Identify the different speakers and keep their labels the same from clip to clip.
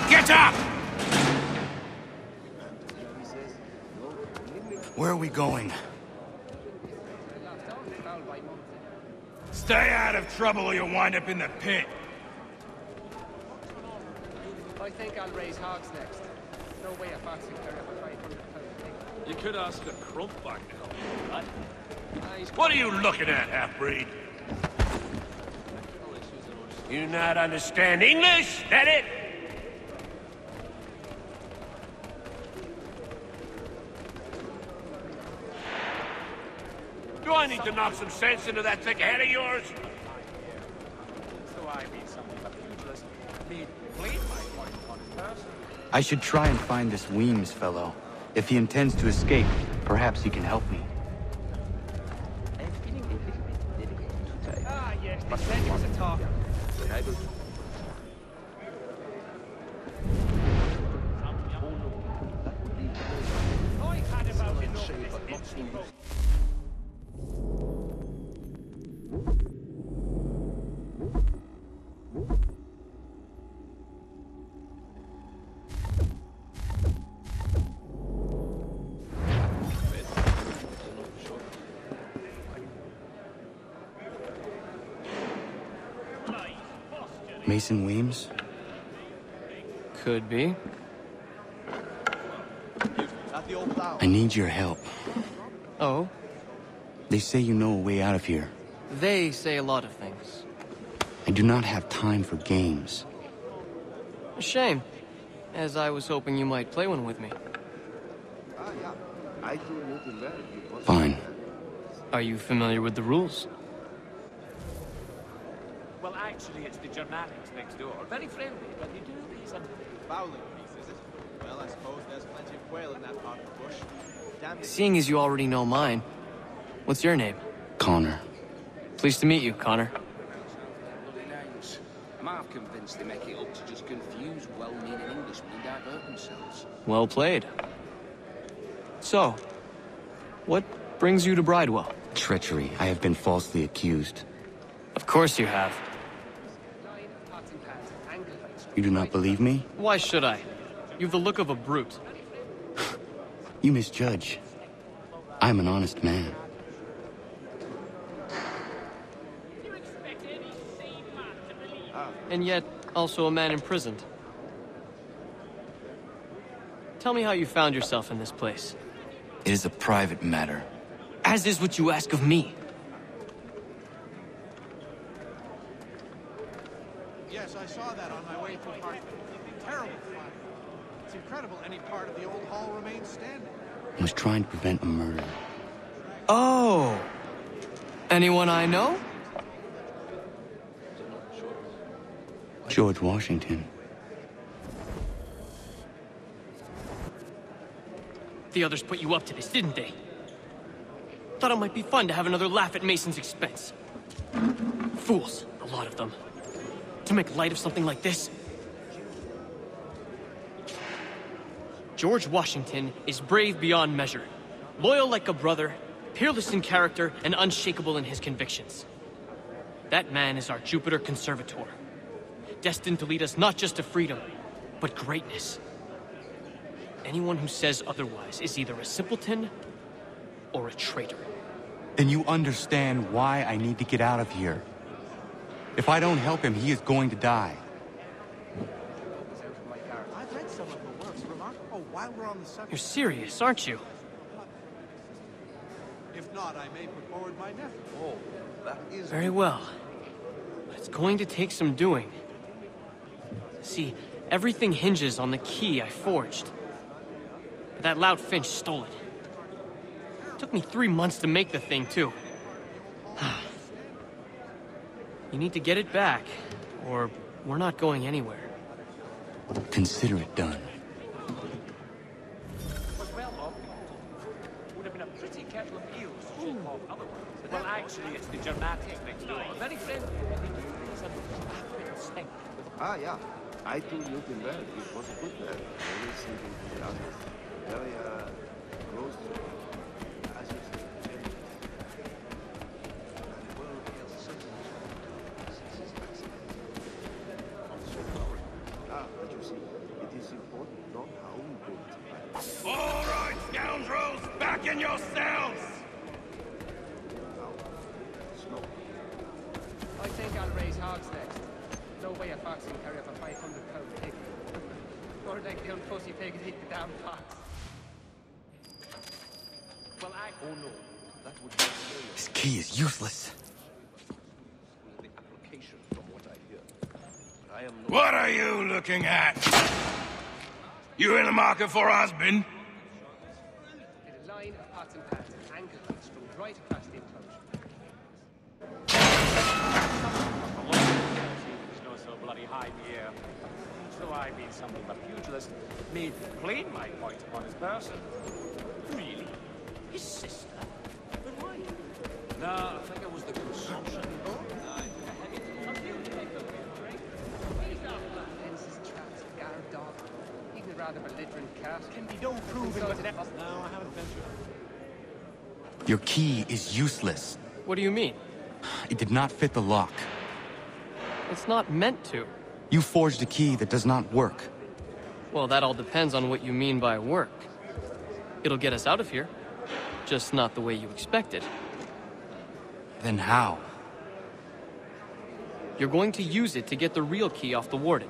Speaker 1: Get up! Where are we going? Stay out of trouble or you'll wind up in the pit.
Speaker 2: I think I'll raise hogs next. No way a fox can carry up a 500-pound thing.
Speaker 3: You could ask a crump back now.
Speaker 1: What are you looking at, half-breed? You not understand English? That it? Do I need to knock some sense into that thick head of yours?
Speaker 2: So I mean something but pugilist. He'd bleed my point upon his person.
Speaker 4: I should try and find this Weems fellow. If he intends to escape, perhaps he can help me.
Speaker 2: Ah, yes, they said he was a talker. I had about enough of this people.
Speaker 4: Mason Weems?
Speaker 5: Could be.
Speaker 4: I need your help.
Speaker 5: Oh?
Speaker 4: They say you know a way out of here.
Speaker 5: They say a lot of things.
Speaker 4: I do not have time for games.
Speaker 5: A shame, as I was hoping you might play one with me.
Speaker 4: Fine.
Speaker 5: Are you familiar with the rules?
Speaker 6: Well, actually, it's the Germanics next door. Very friendly, but they do these
Speaker 7: Fowling piece, is it? Well, I suppose there's plenty of quail in that part of the bush. Damn it.
Speaker 5: Seeing as you already know mine, what's your name?
Speaker 4: Connor.
Speaker 5: Pleased to meet you, Connor.
Speaker 8: Bloody names. I'm half convinced they make it up to just confuse well-meaning Englishmen and divert themselves.
Speaker 5: Well played. So, what brings you to Bridewell?
Speaker 4: Treachery. I have been falsely accused.
Speaker 5: Of course you have.
Speaker 4: You do not believe me?
Speaker 5: Why should I? You've the look of a brute.
Speaker 4: You misjudge. I'm an honest man.
Speaker 5: And yet, also a man imprisoned. Tell me how you found yourself in this place.
Speaker 4: It is a private matter.
Speaker 5: As is what you ask of me.
Speaker 7: Yes, I saw that on my way through Hartford. Terrible fire. It's incredible any part of the old hall remains standing.
Speaker 4: I was trying to prevent a murder.
Speaker 5: Oh! Anyone I know?
Speaker 4: George Washington.
Speaker 5: The others put you up to this, didn't they? Thought it might be fun to have another laugh at Mason's expense. Fools, a lot of them. To make light of something like this? George Washington is brave beyond measure, loyal like a brother, peerless in character, and unshakable in his convictions. That man is our Jupiter Conservator, destined to lead us not just to freedom, but greatness. Anyone who says otherwise is either a simpleton or a traitor.
Speaker 4: Then you understand why I need to get out of here. If I don't help him, he is going to die.
Speaker 7: I've read some of her works. Remarkable while we're on the subject.
Speaker 5: You're serious, aren't you?
Speaker 7: If not, I may put forward my nephew. Oh, that is...
Speaker 5: Very well. But it's going to take some doing. See, everything hinges on the key I forged. But that loud Finch stole it. Took me 3 months to make the thing, too. You need to get it back, or we're not going anywhere.
Speaker 4: Consider it done.
Speaker 6: Was well obvious. Would have been a pretty kettle of eels to shake off otherwise. Well, actually, it's the Germatics next door. Very friendly, but they do things a bit stink.
Speaker 8: Ah, yeah. I too looked in there. It was good there. Always thinking to the others. Very, close to as you say, but you see, it is important not how we do it.
Speaker 1: All right, scoundrels, back in your cells!
Speaker 2: I think I'll raise hogs next. No way a fox can carry up a 500-pound pig. More like the unfussy pig and eat the damn fox.
Speaker 6: Well, oh no, that would be
Speaker 4: This key is useless.
Speaker 6: the application from what I hear. But I am not...
Speaker 1: What are you looking at? You in the market for a husband?
Speaker 2: With a line of pots and pans and anchor hooks strung right across the enclosure.
Speaker 6: There's no so bloody high in the air. So I, being something of a pugilist, made plain my point upon his person. Really? His sister? But why? No, I think it was the consumption.
Speaker 2: Fences, traps, guard dog. Even a rather belligerent cat.
Speaker 7: Can be no proving what it... No, I haven't ventured.
Speaker 4: Your key is useless.
Speaker 5: What do you mean?
Speaker 4: It did not fit the lock.
Speaker 5: It's not meant to.
Speaker 4: You forged a key that does not work.
Speaker 5: Well, that all depends on what you mean by work. It'll get us out of here. Just not the way you expected.
Speaker 4: Then how?
Speaker 5: You're going to use it to get the real key off the warden.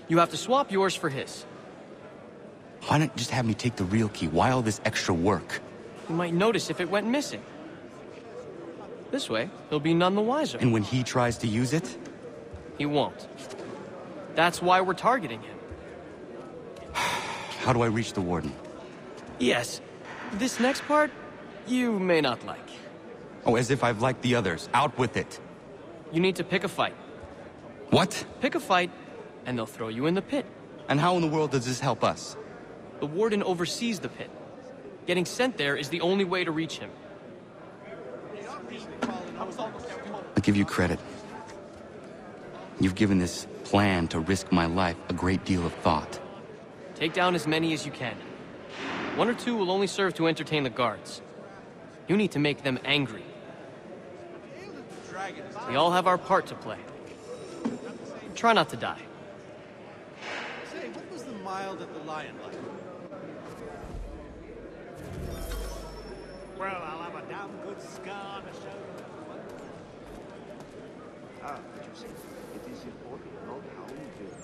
Speaker 5: You have to swap yours for his.
Speaker 4: Why not just have me take the real key? Why all this extra work?
Speaker 5: You might notice if it went missing. This way, he'll be none the wiser.
Speaker 4: And when he tries to use it?
Speaker 5: He won't. That's why we're targeting him.
Speaker 4: How do I reach the warden?
Speaker 5: Yes. This next part, you may not like.
Speaker 4: Oh, as if I've liked the others. Out with it.
Speaker 5: You need to pick a fight.
Speaker 4: What?
Speaker 5: Pick a fight, and they'll throw you in the pit.
Speaker 4: And how in the world does this help us?
Speaker 5: The warden oversees the pit. Getting sent there is the only way to reach him.
Speaker 4: I'll give you credit. You've given this plan to risk my life a great deal of thought.
Speaker 5: Take down as many as you can. One or two will only serve to entertain the guards. You need to make them angry. We all have our part to play. Try not to die.
Speaker 7: Say, what was the mild at the Lion like? Well, I'll have a damn good scar to show you.
Speaker 8: Ah, but you see, it is important not how we do it.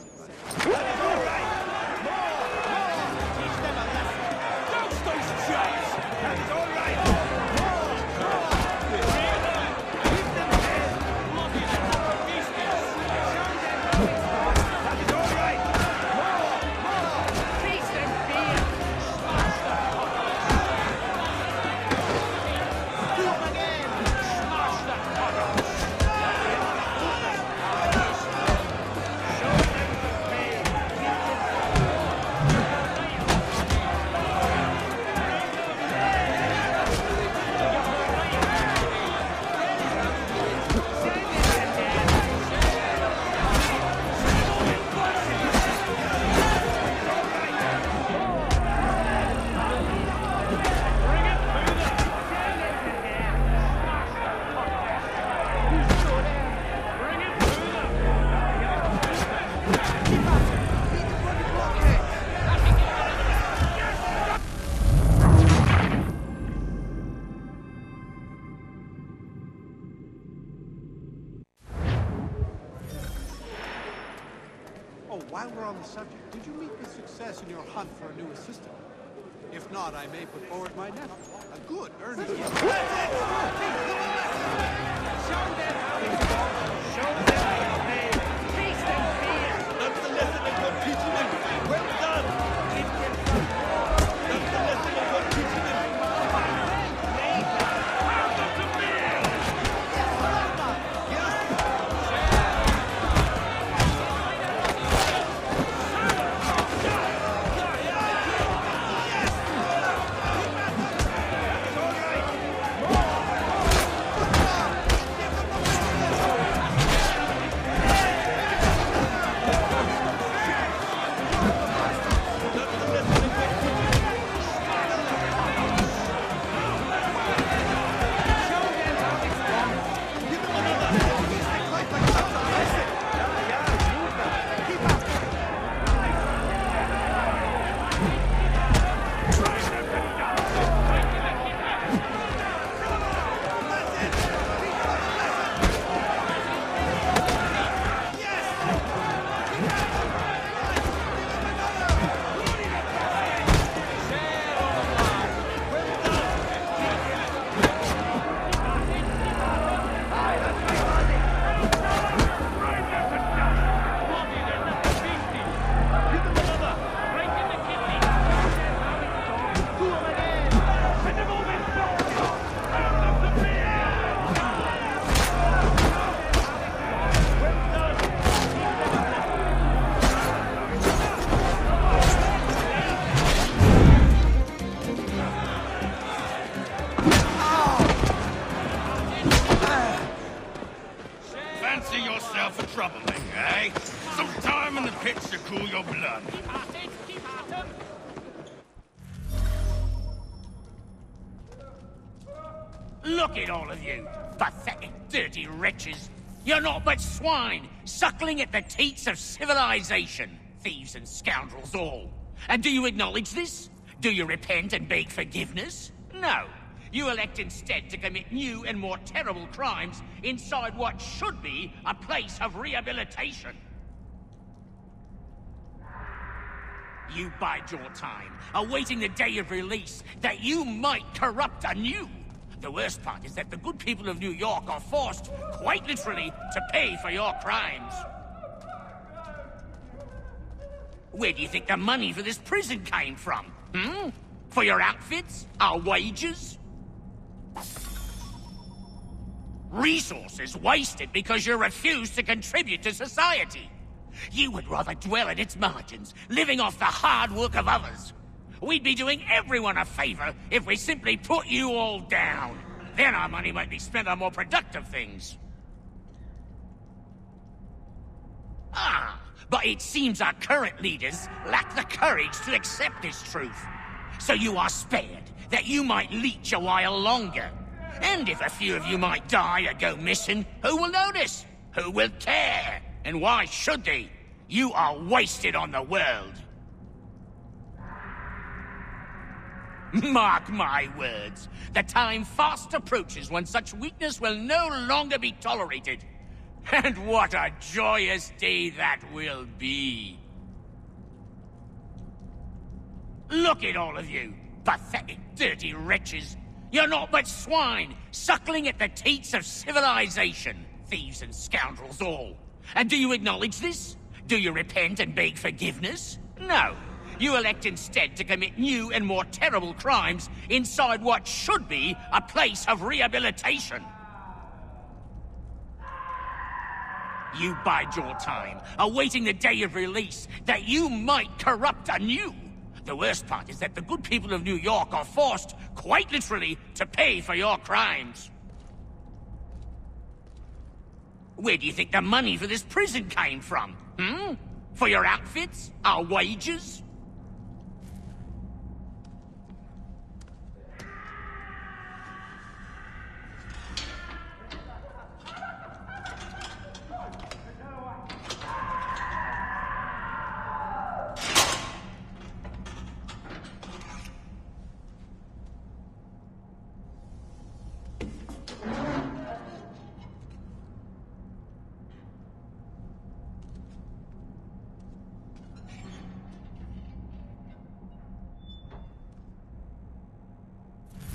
Speaker 7: While we're on the subject, did you meet with success in your hunt for a new assistant? If not, I may put forward my nephew. A good, earnest...
Speaker 2: Show them how it's made. Taste and fear.
Speaker 3: That's the lesson of good teaching them. Well done. That's the lesson of good teaching them.
Speaker 1: Fancy yourself a troublemaker, eh? Some time in the pits to cool your blood.
Speaker 6: Keep at it! Keep at 'em!
Speaker 9: Look at all of you, pathetic, dirty wretches. You're not but swine, suckling at the teats of civilization. Thieves and scoundrels all. And do you acknowledge this? Do you repent and beg forgiveness? No. You elect instead to commit new and more terrible crimes inside what should be a place of rehabilitation. You bide your time, awaiting the day of release, that you might corrupt anew. The worst part is that the good people of New York are forced, quite literally, to pay for your crimes. Where do you think the money for this prison came from? For your outfits? Our wages? Resources wasted because you refuse to contribute to society. You would rather dwell at its margins, living off the hard work of others. We'd be doing everyone a favor if we simply put you all down. Then our money might be spent on more productive things. But it seems our current leaders lack the courage to accept this truth. So you are spared, that you might leech a while longer. And if a few of you might die or go missing, who will notice? Who will care? And why should they? You are wasted on the world. Mark my words. The time fast approaches when such weakness will no longer be tolerated. And what a joyous day that will be. Look at all of you, pathetic, dirty wretches. You're not but swine, suckling at the teats of civilization. Thieves and scoundrels all. And do you acknowledge this? Do you repent and beg forgiveness? No. You elect instead to commit new and more terrible crimes inside what should be a place of rehabilitation. You bide your time, awaiting the day of release, that you might corrupt anew. The worst part is that the good people of New York are forced, quite literally, to pay for your crimes. Where do you think the money for this prison came from? For your outfits? Our wages?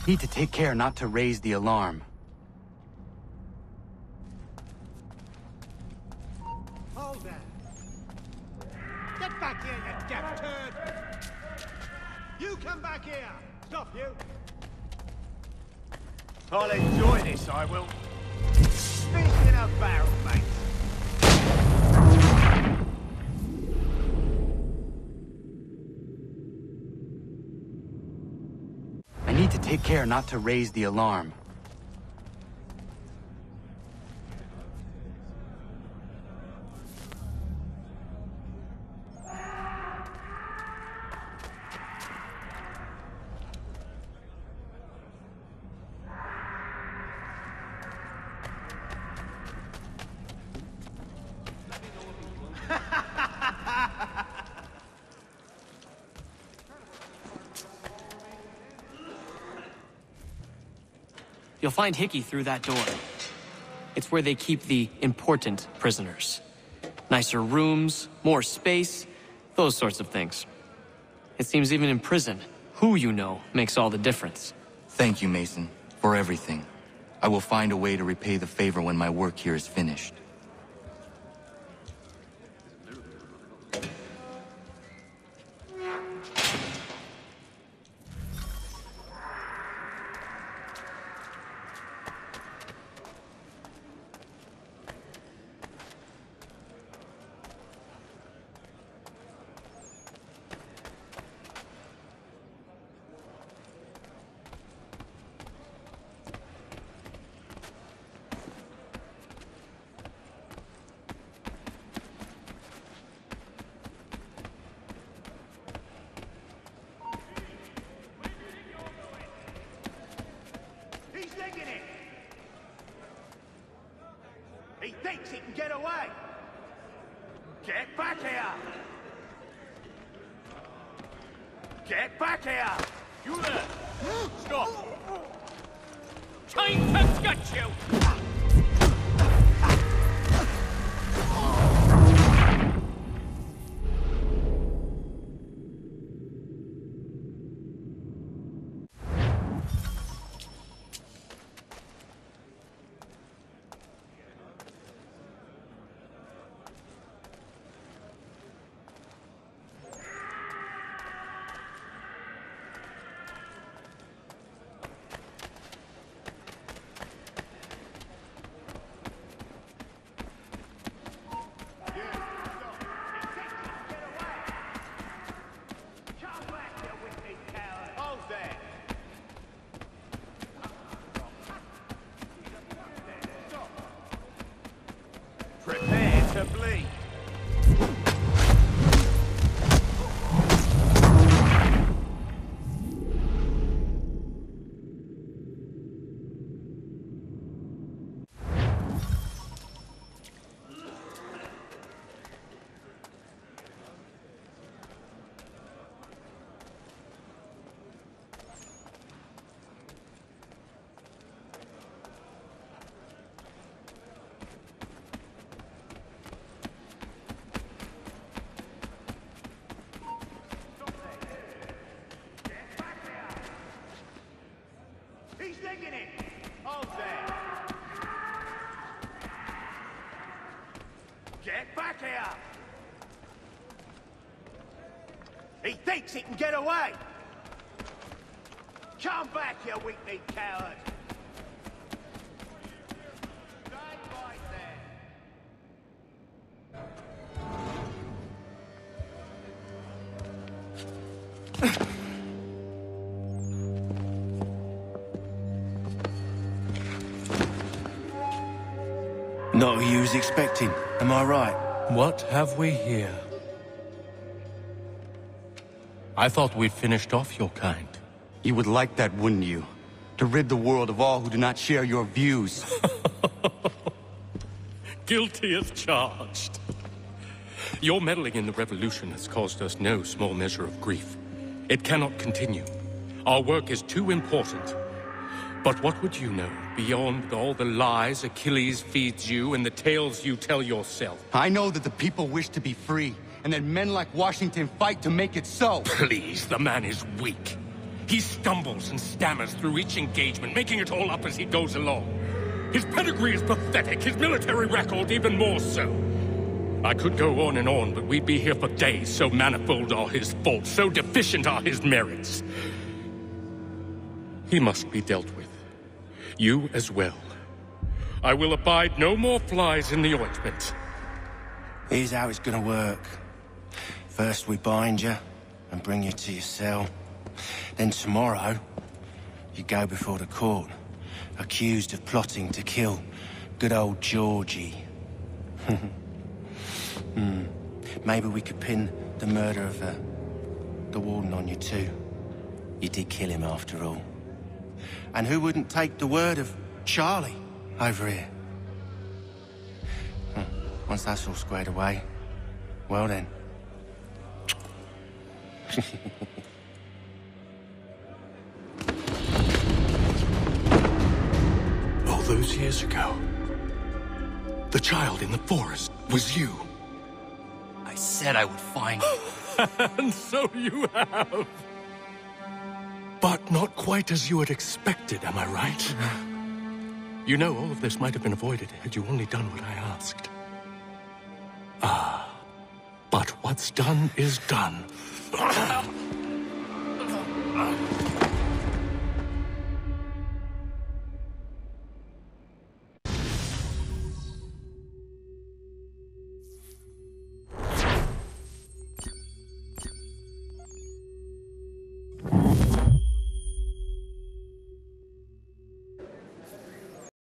Speaker 4: Need to take care not to raise the alarm.
Speaker 7: Hold that. Get back here, you deaf turd! You come back here! Stop you!
Speaker 6: I'll enjoy this, I will. Speaking of barrel, mate.
Speaker 4: I need to take care not to raise the alarm.
Speaker 5: You'll find Hickey through that door. It's where they keep the important prisoners. Nicer rooms, more space, those sorts of things. It seems even in prison, who you know makes all the difference.
Speaker 4: Thank you, Mason, for everything. I will find a way to repay the favor when my work here is finished.
Speaker 9: He thinks he can get away. Get back here! Get back here!
Speaker 6: You there! Stop! Time to get you!
Speaker 9: Prepare to bleed. He's digging it! Hold there! Get back here! He thinks he can get away! Come back, you weak-kneed coward! Stay right there!
Speaker 10: Not who you was expecting, am I right?
Speaker 11: What have we here? I thought we'd finished off your kind.
Speaker 4: You would like that, wouldn't you? To rid the world of all who do not share your views.
Speaker 11: Guilty as charged. Your meddling in the revolution has caused us no small measure of grief. It cannot continue. Our work is too important. But what would you know beyond all the lies Achilles feeds you and the tales you tell yourself?
Speaker 4: I know that the people wish to be free, and that men like Washington fight to make it so.
Speaker 11: Please, the man is weak. He stumbles and stammers through each engagement, making it all up as he goes along. His pedigree is pathetic, his military record even more so. I could go on and on, but we'd be here for days, so manifold are his faults, so deficient are his merits. He must be dealt with. You as well. I will abide no more flies in the ointment.
Speaker 10: Here's how it's gonna work. First we bind you and bring you to your cell. Then tomorrow, you go before the court, accused of plotting to kill good old Georgie. Maybe we could pin the murder of the warden on you too. You did kill him after all. And who wouldn't take the word of Charlie over here? Once that's all squared away, well then.
Speaker 11: All those years ago, the child in the forest was you.
Speaker 4: I said I would find you.
Speaker 11: And so you have. But not quite as you had expected, am I right? You know, all of this might have been avoided had you only done what I asked. But what's done is done.